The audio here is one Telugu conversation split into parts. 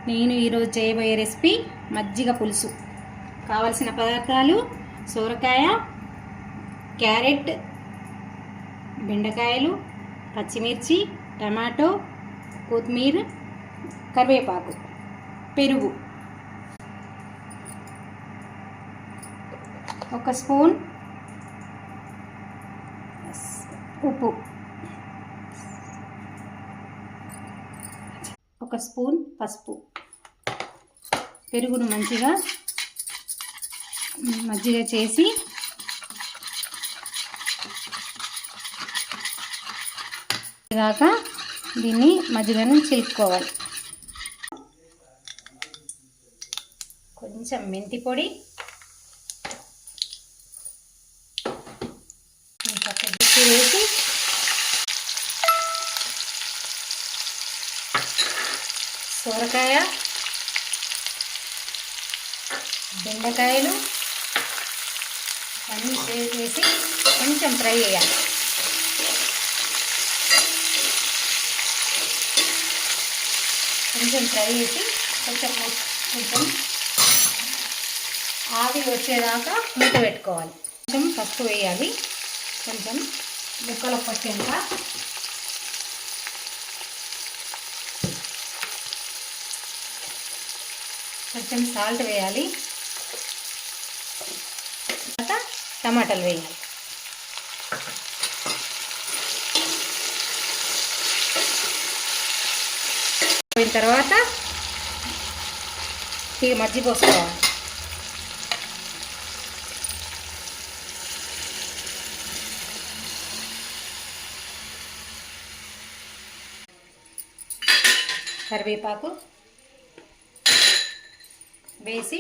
నేను ఈరోజు చేయబోయే రెసిపీ మజ్జిగ పులుసు. కావలసిన పదార్థాలు: సోరకాయ, క్యారెట్, బెండకాయలు, పచ్చిమిర్చి, టమాటో, కొత్తిమీర, కరివేపాకు, పెరుగు, 1 స్పూన్ ఉప్పు, 1 స్పూన్ పసుపు. పెరుగును మంచిగా మజ్జిగ చేసి దాకా దీన్ని మజ్జిగను చిలుక్కోవాలి. కొంచెం మెంతి పొడి, వేసి సోరకాయ, బెండకాయలు అన్నీ వేసి కొంచెం ఫ్రై చేయాలి. కొంచెం ఫ్రై చేసి కొంచెం ఆవి వచ్చేదాకా మూత పెట్టుకోవాలి. కొంచెం పసుపు వేయాలి, కొంచెం ముక్కలు పట్టేంత. కొంచెం సాల్ట్ వేయాలి. తర్వాత టమాటాలు వేయాలి. పోయిన తర్వాత ఇక మజ్జిగ పోసుకోవాలి. కరివేపాకు వేసి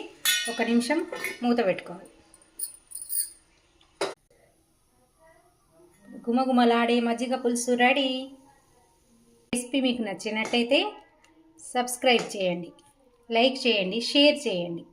1 నిమిషం మూత పెట్టుకోవాలి. గుమగుమలాడే మజ్జిగ పులుసు రెడీ. రెసిపీ మీకు నచ్చినట్టయితే సబ్స్క్రైబ్ చేయండి, లైక్ చేయండి, షేర్ చేయండి.